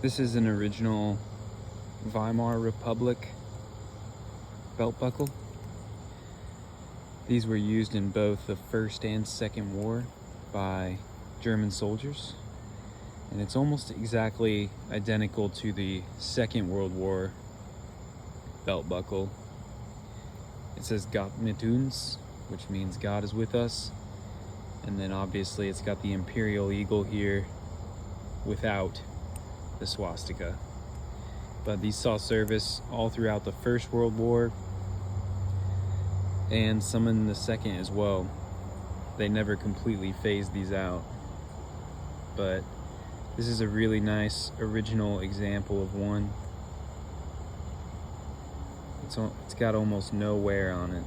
This is an original Weimar Republic belt buckle. These were used in both the First and Second War by German soldiers, and it's almost exactly identical to the Second World War belt buckle. It says Gott mit uns, which means God is with us, and then obviously it's got the imperial eagle here without the swastika. But these saw service all throughout the First World War and some in the Second as well. They never completely phased these out, but this is a really nice original example of one. It's got almost no wear on it.